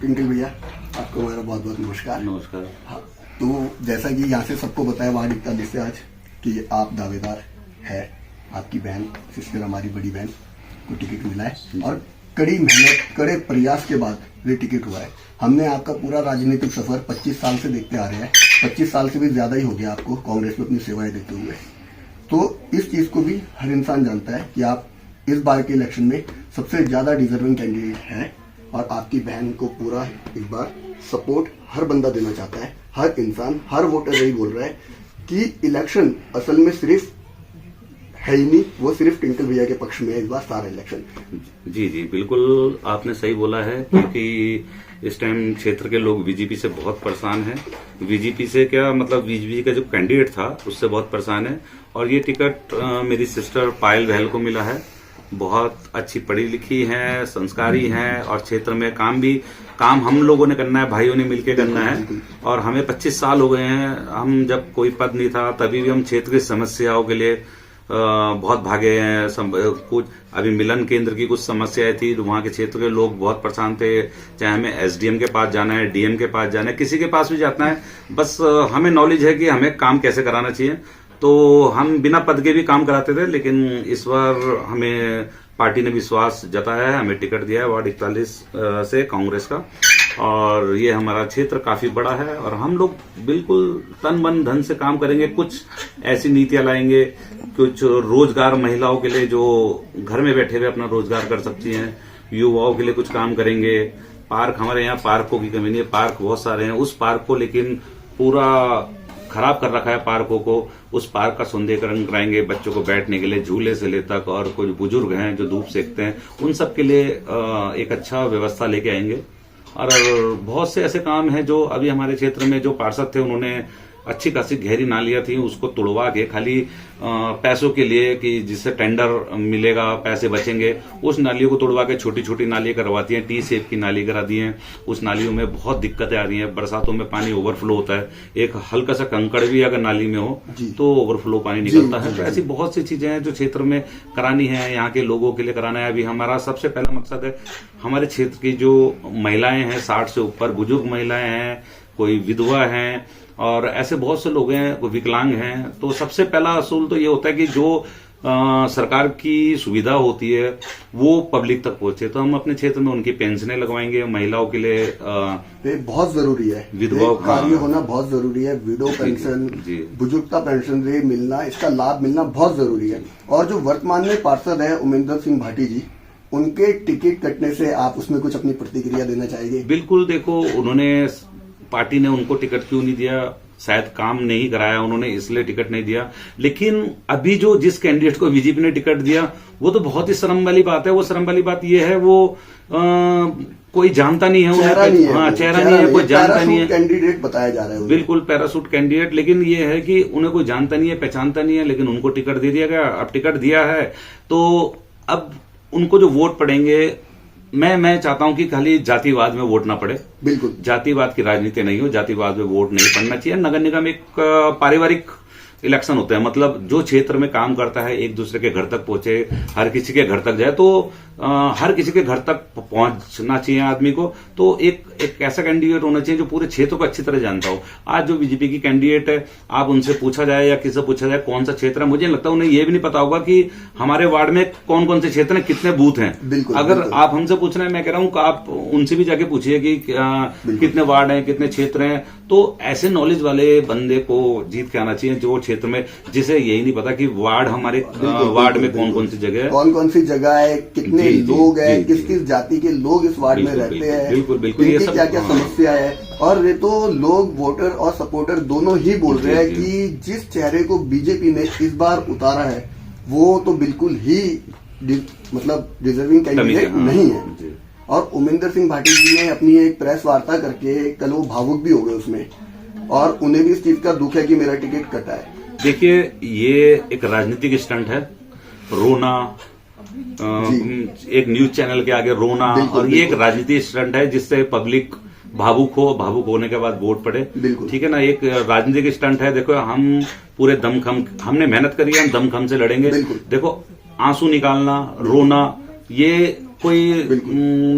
Twinkle भैया, आपको हमारा बहुत बहुत नमस्कार। नमस्कार। हाँ, तो जैसा कि यहाँ से सबको बताया वार्ड 41 से आज कि आप दावेदार है, आपकी बहन सिस्टर, हमारी बड़ी बहन को टिकट मिला है और कड़ी मेहनत, कड़े प्रयास के बाद ये टिकट हुआ है। हमने आपका पूरा राजनीतिक सफर 25 साल से देखते आ रहे हैं, 25 साल से भी ज्यादा ही हो गया आपको कांग्रेस में अपनी सेवाएं देते हुए। तो इस चीज को भी हर इंसान जानता है कि आप इस बार के इलेक्शन में सबसे ज्यादा डिजर्विंग कैंडिडेट हैं और आपकी बहन को पूरा इस बार सपोर्ट हर बंदा देना चाहता है, हर इंसान, हर वोटर यही बोल रहा है कि इलेक्शन असल में सिर्फ है ही नहीं, वो सिर्फ ट्विंकल भैया के पक्ष में है इस बार सारा इलेक्शन। जी जी बिल्कुल आपने सही बोला है, क्योंकि इस टाइम क्षेत्र के लोग बीजेपी से बहुत परेशान हैं। बीजेपी से क्या मतलब, बीजेपी का जो कैंडिडेट था उससे बहुत परेशान है। और ये टिकट मेरी सिस्टर पायल बहल को मिला है। बहुत अच्छी पढ़ी लिखी है, संस्कारी है और क्षेत्र में काम हम लोगों ने करना है, भाइयों ने मिलकर करना है। और हमें 25 साल हो गए हैं, हम जब कोई पद नहीं था तभी भी हम क्षेत्र की समस्याओं के लिए बहुत भागे हैं। कुछ अभी मिलन केंद्र की कुछ समस्याएं थी, वहां के क्षेत्र के लोग बहुत परेशान थे। चाहे हमें एसडीएम के पास जाना है, डीएम के पास जाना है, किसी के पास भी जाना है, बस हमें नॉलेज है कि हमें काम कैसे कराना चाहिए। तो हम बिना पद के भी काम कराते थे, लेकिन इस बार हमें पार्टी ने विश्वास जताया है, हमें टिकट दिया है वार्ड 41 से कांग्रेस का। और ये हमारा क्षेत्र काफी बड़ा है और हम लोग बिल्कुल तन मन धन से काम करेंगे। कुछ ऐसी नीतियां लाएंगे, कुछ रोजगार महिलाओं के लिए जो घर में बैठे हुए अपना रोजगार कर सकती हैं, युवाओं के लिए कुछ काम करेंगे। पार्क, हमारे यहाँ पार्कों की कमी नहीं है, पार्क बहुत सारे हैं। उस पार्क को लेकिन पूरा खराब कर रखा है पार्कों को, उस पार्क का सौंदर्यीकरण कराएंगे। बच्चों को बैठने के लिए झूले से ले तक, और कुछ बुजुर्ग हैं जो धूप सेकते हैं, उन सब के लिए एक अच्छा व्यवस्था लेके आएंगे। और बहुत से ऐसे काम हैं जो अभी हमारे क्षेत्र में जो पार्षद थे उन्होंने अच्छी खासी गहरी नालियां थी, उसको तुड़वा के खाली पैसों के लिए कि जिससे टेंडर मिलेगा, पैसे बचेंगे, उस नालियों को तुड़वा के छोटी छोटी नालियां करवाती हैं। टी शेप की नाली करा दी है। उस नालियों में बहुत दिक्कतें आ रही हैं। बरसातों में पानी ओवरफ्लो होता है, एक हल्का सा कंकड़ भी अगर नाली में हो तो ओवरफ्लो पानी निकलता है। तो ऐसी बहुत सी चीजें हैं जो क्षेत्र में करानी है, यहाँ के लोगों के लिए कराना है। अभी हमारा सबसे पहला मकसद है, हमारे क्षेत्र की जो महिलाएं हैं 60 से ऊपर, बुजुर्ग महिलाएं हैं, कोई विधवा हैं और ऐसे बहुत से लोग हैं, कोई विकलांग हैं। तो सबसे पहला असूल तो ये होता है कि जो सरकार की सुविधा होती है वो पब्लिक तक पहुंचे। तो हम अपने क्षेत्र में उनकी पेंशनें लगवाएंगे महिलाओं के लिए। ये बहुत जरूरी है, विधवाओं कार्य होना बहुत जरूरी है। विडो पेंशन, बुजुर्गता पेंशन मिलना, इसका लाभ मिलना बहुत जरूरी है। और जो वर्तमान में पार्षद है उमेंद्र सिंह भाटी जी, उनके टिकट कटने से आप उसमें कुछ अपनी प्रतिक्रिया देना चाहेंगे? बिल्कुल, देखो उन्होंने, पार्टी ने उनको टिकट क्यों नहीं दिया, शायद काम नहीं कराया उन्होंने, इसलिए टिकट नहीं दिया। लेकिन अभी जो जिस कैंडिडेट को बीजेपी ने टिकट दिया वो तो बहुत ही शर्म वाली बात है। वो शर्म वाली बात ये है, वो कोई जानता नहीं है, चेहरा नहीं है, हाँ चेहरा नहीं है, कोई जानता नहीं है, कैंडिडेट बताया जा रहा है। बिल्कुल पैरासूट कैंडिडेट। लेकिन ये है कि उन्हें कोई जानता नहीं है, पहचानता नहीं है, लेकिन उनको टिकट दे दिया गया। अब टिकट दिया है तो अब उनको जो वोट पड़ेंगे, मैं चाहता हूं कि खाली जातिवाद में वोट ना पड़े। बिल्कुल, जातिवाद की राजनीति नहीं हो, जातिवाद में वोट नहीं पड़ना चाहिए। नगर निगम एक पारिवारिक इलेक्शन होता है, मतलब जो क्षेत्र में काम करता है एक दूसरे के घर तक पहुंचे, हर किसी के घर तक जाए। तो हर किसी के घर तक पहुंचना चाहिए आदमी को। तो एक ऐसा कैंडिडेट होना चाहिए जो पूरे क्षेत्र को अच्छी तरह जानता हो। आज जो बीजेपी की कैंडिडेट है, आप उनसे पूछा जाए या किसी से पूछा जाए कौन सा क्षेत्र है, मुझे लगता है उन्हें यह भी नहीं पता होगा कि हमारे वार्ड में कौन कौन से क्षेत्र हैं, कितने बूथ हैं। अगर आप हमसे पूछ रहे हैं, मैं कह रहा हूं कि आप उनसे भी जाके पूछिए कि कितने वार्ड हैं, कितने क्षेत्र हैं। तो ऐसे नॉलेज वाले बंदे को जीत के आना चाहिए जो क्षेत्र में, जिसे यही नहीं पता कि वार्ड हमारे वार्ड में कौन कौन सी जगह है, कौन कौन सी जगह है, कितने लोग हैं, किस किस जाति के लोग इस वार्ड में रहते हैं, बिल्कुल बिल्कुल, ये क्या क्या समस्या है। और ये तो लोग वोटर और सपोर्टर दोनों ही बोल रहे हैं कि जिस चेहरे को बीजेपी ने इस बार उतारा है वो तो बिल्कुल ही मतलब डिजर्विंग कैंडिडेट नहीं है। और उमेंद्र सिंह भाटी जी ने अपनी एक प्रेस वार्ता करके कल वो भावुक भी हो गए उसमें, और उन्हें भी इस चीज का दुख है कि मेरा टिकट कटा है। देखिए, ये एक राजनीतिक स्टंट है, रोना, एक न्यूज चैनल के आगे रोना, और ये एक राजनीतिक स्टंट है जिससे पब्लिक भावुक हो, भावुक होने के बाद वोट पड़े। ठीक है ना, एक राजनीतिक स्टंट है। देखो हम पूरे दमखम, हमने मेहनत करी है, हम दमखम से लड़ेंगे। देखो आंसू निकालना, रोना, ये कोई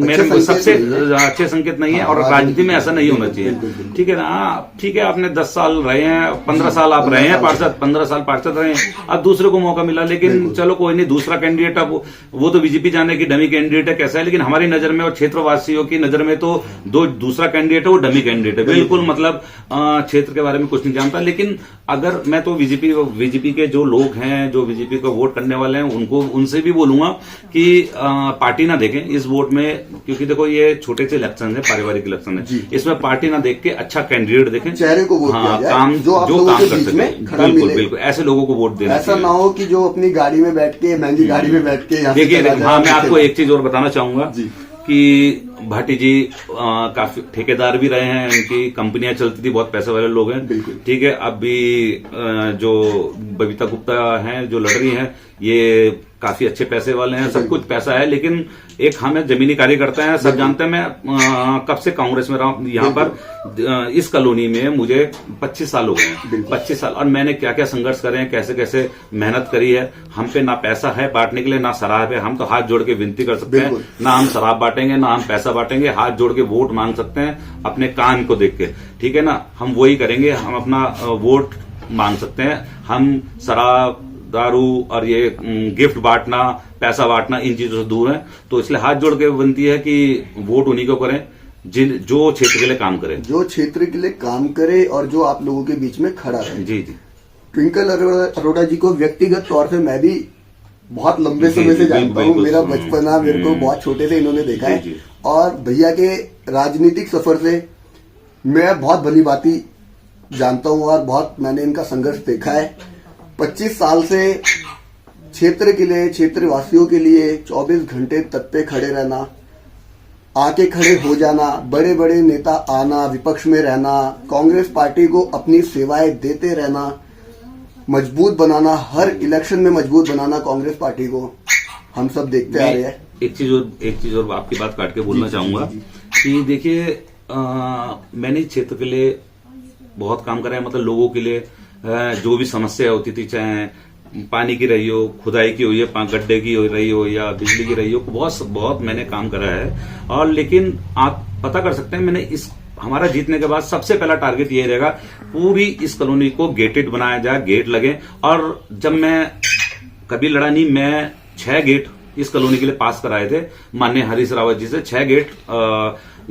मेरे को सबसे अच्छे संकेत नहीं है। और राजनीति में ऐसा नहीं होना चाहिए, ठीक है ना। ठीक है, आपने 10 साल रहे हैं, 15 साल आप रहे हैं पार्षद, 15 साल पार्षद रहे हैं, अब दूसरे को मौका मिला, लेकिन चलो कोई नहीं, दूसरा कैंडिडेट अब वो तो बीजेपी जाने की डमी कैंडिडेट है कैसा है, लेकिन हमारी नजर में और क्षेत्रवासियों की नजर में तो दूसरा कैंडिडेट है वो डमी कैंडिडेट है, बिल्कुल मतलब क्षेत्र के बारे में कुछ नहीं जानता। लेकिन अगर मैं तो बीजेपी के जो लोग हैं, जो बीजेपी को वोट करने वाले हैं, उनसे भी बोलूंगा कि पार्टी ना देखें इस वोट में, क्योंकि देखो ये छोटे से इलेक्शन है, पारिवारिक इलेक्शन है, इसमें पार्टी ना देख के अच्छा कैंडिडेट देखें, चेहरे को वोट किया जाए, काम जो काम कर सके, बिल्कुल ऐसे लोगों को वोट देना। ऐसा ना हो कि जो अपनी गाड़ी में बैठ के, महंगी गाड़ी में बैठ के, देखिए हाँ, मैं आपको एक चीज और बताना चाहूंगा कि भाटी जी काफी ठेकेदार भी रहे हैं, उनकी कंपनियां चलती थी, बहुत पैसे वाले लोग हैं, ठीक है। अब भी जो बबीता गुप्ता हैं जो लड़ रही हैं, ये काफी अच्छे पैसे वाले हैं, सब कुछ पैसा है, लेकिन एक हमें जमीनी कार्यकर्ता हैं, सब जानते हैं। मैं कब से कांग्रेस में रहा हूं, यहाँ पर इस कॉलोनी में मुझे 25 साल हो गए हैं, 25 साल, और मैंने क्या क्या संघर्ष करे हैं, कैसे कैसे मेहनत करी है। हम पे ना पैसा है बांटने के लिए, ना शराब है, हम तो हाथ जोड़ के विनती कर सकते हैं, ना हम शराब बांटेंगे ना हम पैसा बांटेंगे, हाथ जोड़ के वोट मांग सकते हैं अपने काम को देख के, ठीक है ना। हम वही करेंगे, हम अपना वोट मांग सकते हैं। हम शराब, दारू और ये गिफ्ट बांटना, पैसा बांटना, इन चीजों से दूर है। तो इसलिए हाथ जोड़ के विनती है कि वोट उन्हीं को करें जो क्षेत्र के लिए काम करें, जो क्षेत्र के लिए काम करे और जो आप लोगों के बीच में खड़ा रहे। जी जी। ट्विंकल अरोड़ा जी को व्यक्तिगत तौर से मैं भी बहुत लंबे समय से जानता हूँ, मेरा बचपना, मेरे को बहुत छोटे से इन्होंने देखा है, और भैया के राजनीतिक सफर से मैं बहुत भली भांति जानता हूँ और बहुत मैंने इनका संघर्ष देखा है। 25 साल से क्षेत्र के लिए, क्षेत्रवासियों के लिए 24 घंटे तट पे खड़े रहना, आके खड़े हो जाना, बड़े बड़े नेता आना, विपक्ष में रहना, कांग्रेस पार्टी को अपनी सेवाएं देते रहना, मजबूत बनाना, हर इलेक्शन में मजबूत बनाना कांग्रेस पार्टी को, हम सब देखते आ रहे हैं। एक चीज और आपकी बात काट के बोलना चाहूंगा कि देखिए मैंने इस क्षेत्र के लिए बहुत काम करा है, मतलब लोगों के लिए जो भी समस्या होती थी, चाहे पानी की रही हो, खुदाई की हुई है, गड्ढे की रही हो या बिजली की रही हो, बहुत मैंने काम करा है। और लेकिन आप पता कर सकते हैं, मैंने हमारा जीतने के बाद सबसे पहला टारगेट ये रहेगा, पूरी इस कॉलोनी को गेटेड बनाया जाए, गेट लगे। और जब मैं कभी लड़ा नहीं, मैं 6 गेट इस कॉलोनी के लिए पास कराए थे माननीय हरीश रावत जी से, 6 गेट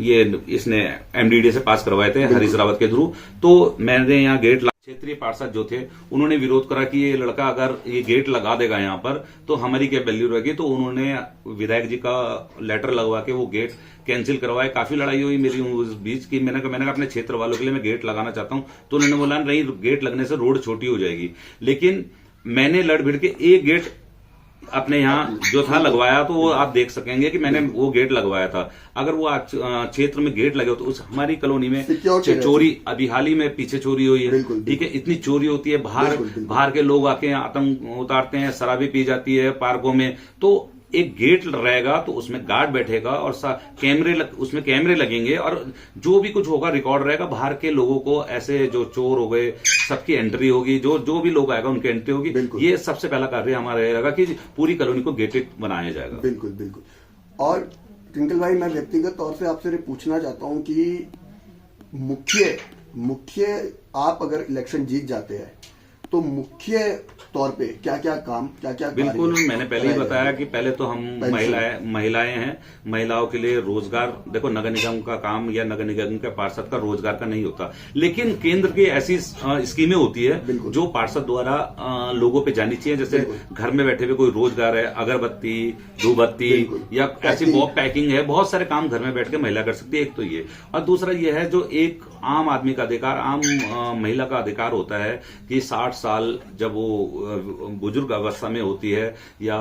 ये इसने एमडीडी से पास करवाए थे हरीश रावत के थ्रू। तो मैंने यहाँ गेट, क्षेत्रीय पार्षद जो थे उन्होंने विरोध करा कि ये लड़का अगर ये गेट लगा देगा यहाँ पर तो हमारी क्या वैल्यू रहेगी, तो उन्होंने विधायक जी का लेटर लगवा के वो गेट कैंसिल करवाए। काफी लड़ाई हुई मेरी उस बीच की, मैंने कहा अपने क्षेत्र वालों के लिए मैं गेट लगाना चाहता हूं, तो उन्होंने बोला नहीं, गेट लगने से रोड छोटी हो जाएगी। लेकिन मैंने लड़ भिड़ के एक गेट अपने यहाँ जो था लगवाया, तो वो आप देख सकेंगे कि मैंने वो गेट लगवाया था। अगर वो क्षेत्र में गेट लगे हो तो उस हमारी कॉलोनी में चोरी, अभी हाल ही में पीछे चोरी हुई है, ठीक है, इतनी चोरी होती है, बाहर के लोग आके आतंक उतारते हैं, शराबी पी जाती है पार्कों में। तो एक गेट रहेगा तो उसमें गार्ड बैठेगा और उसमें कैमरे लगेंगे और जो भी कुछ होगा रिकॉर्ड रहेगा। बाहर के लोगों को, ऐसे जो चोर हो गए, सबकी एंट्री होगी, जो भी लोग आएगा उनकी एंट्री होगी। ये सबसे पहला कार्य हमारा रहेगा कि पूरी कॉलोनी को गेटेड बनाया जाएगा। बिल्कुल बिल्कुल। और ट्विंकल भाई, मैं व्यक्तिगत तौर से आपसे पूछना चाहता हूं कि मुख्य आप अगर इलेक्शन जीत जाते हैं तो मुख्य तौर पे क्या क्या काम, क्या क्या, बिल्कुल मैंने पहले ही बताया कि पहले तो हम महिलाएं हैं, महिलाओं के लिए रोजगार, देखो नगर निगम का काम या नगर निगम के पार्षद का रोजगार का नहीं होता, लेकिन केंद्र की ऐसी स्कीमें होती है जो पार्षद द्वारा लोगों पे जानी चाहिए। जैसे घर में बैठे हुए कोई रोजगार है, अगरबत्ती, धूपबत्ती या ऐसी बॉब पैकिंग है, बहुत सारे काम घर में बैठ के महिला कर सकती है। एक तो ये, और दूसरा ये है जो एक आम आदमी का अधिकार, आम महिला का अधिकार होता है कि 60 साल जब वो बुजुर्ग अवस्था में होती है या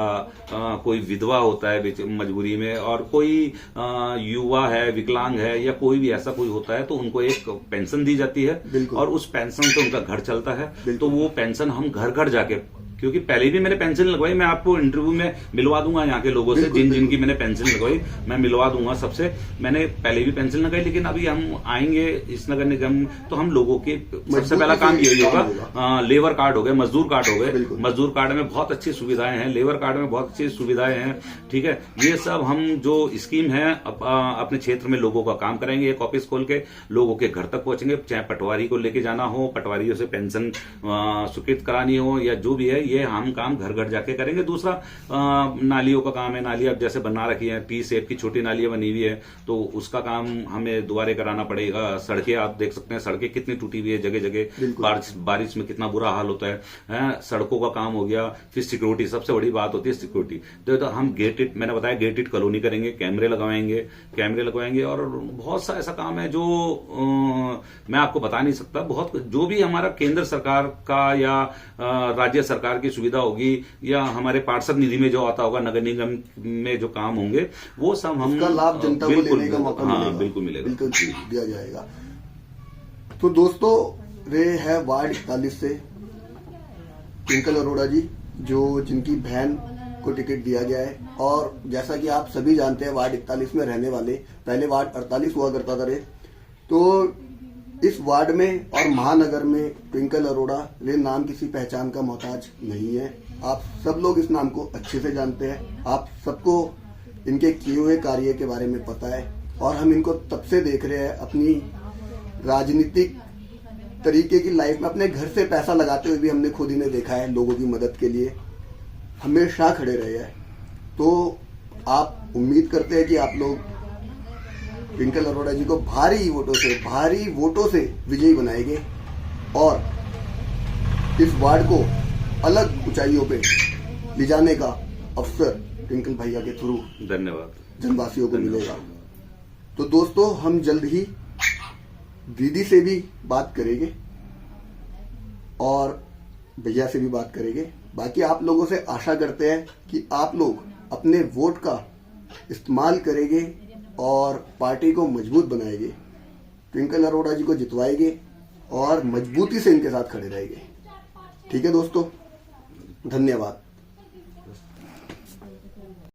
कोई विधवा होता है मजबूरी में, और कोई युवा है, विकलांग है, या कोई भी ऐसा कोई होता है, तो उनको एक पेंशन दी जाती है और उस पेंशन से उनका घर चलता है। तो वो पेंशन हम घर घर जाके क्योंकि पहले भी मैंने पेंशन लगवाई, मैं आपको इंटरव्यू में मिलवा दूंगा यहाँ के लोगों से, जिन जिनकी मैंने पेंशन लगवाई मैं मिलवा दूंगा सबसे। मैंने पहले भी पेंशन लगाई, लेकिन अभी हम आएंगे इस नगर निगम तो हम लोगों के सबसे पहला काम यही होगा, लेबर कार्ड हो गए, मजदूर कार्ड हो गए। मजदूर कार्ड में बहुत अच्छी सुविधाएं हैं, लेबर कार्ड में बहुत अच्छी सुविधाएं हैं, ठीक है। ये सब हम जो स्कीम है अपने क्षेत्र में लोगों का काम करेंगे, एक ऑफिस खोल के लोगों के घर तक पहुंचेंगे, चाहे पटवारी को लेके जाना हो, पटवारियों से पेंशन स्वीकृत करानी हो या जो भी है, ये हम काम घर घर जाके करेंगे। दूसरा नालियों का काम है, नाली अब जैसे बना रखी है, टी शेप की छोटी नालियां बनी हुई है, तो उसका काम हमें दोबारा कराना पड़ेगा। सड़कें आप देख सकते हैं, सड़कें कितनी टूटी हुई है जगह जगह, बारिश में कितना बुरा हाल होता है। सड़कों का काम हो गया। फिर सिक्योरिटी, सबसे बड़ी बात होती है सिक्योरिटी। तो हम गेटेड, मैंने बताया गेटेड कॉलोनी करेंगे, कैमरे लगवाएंगे और बहुत सा ऐसा काम है जो मैं आपको बता नहीं सकता। बहुत जो भी हमारा केंद्र सरकार का या राज्य सरकार की सुविधा होगी या हमारे पार्षद निधि में जो आता होगा, नगर निगम में जो काम होंगे, वो सब हम उसका लाभ जनता को लेने का मौका मिलेगा। बिल्कुल मिलेगा, बिल्कुल दिया जाएगा। तो दोस्तों, रे है वार्ड 41 से ट्विंकल अरोड़ा जी, जो जिनकी बहन को टिकट दिया गया है। और जैसा कि आप सभी जानते हैं, वार्ड 41 में रहने वाले, पहले वार्ड 48 हुआ करता था रे, तो इस वार्ड में और महानगर में ट्विंकल अरोड़ा रे नाम किसी पहचान का मोहताज नहीं है। आप सब लोग इस नाम को अच्छे से जानते हैं, आप सबको इनके किए हुए कार्य के बारे में पता है, और हम इनको तब से देख रहे हैं अपनी राजनीतिक तरीके की लाइफ में। अपने घर से पैसा लगाते हुए भी हमने खुद इन्हें देखा है, लोगों की मदद के लिए हमेशा खड़े रहे हैं। तो आप उम्मीद करते हैं कि आप लोग ट्विंकल अरोड़ा जी को भारी वोटों से विजयी बनाएंगे और इस वार्ड को अलग ऊंचाइयों पे ले जाने का अवसर ट्विंकल भैया के थ्रू धन्यवाद जनवासियों को मिलेगा। तो दोस्तों, हम जल्द ही दीदी से भी बात करेंगे और भैया से भी बात करेंगे। बाकी आप लोगों से आशा करते हैं कि आप लोग अपने वोट का इस्तेमाल करेंगे और पार्टी को मजबूत बनाएंगे, ट्विंकल अरोड़ा जी को जितवाएंगे और मजबूती से इनके साथ खड़े रहेंगे। ठीक है दोस्तों, धन्यवाद।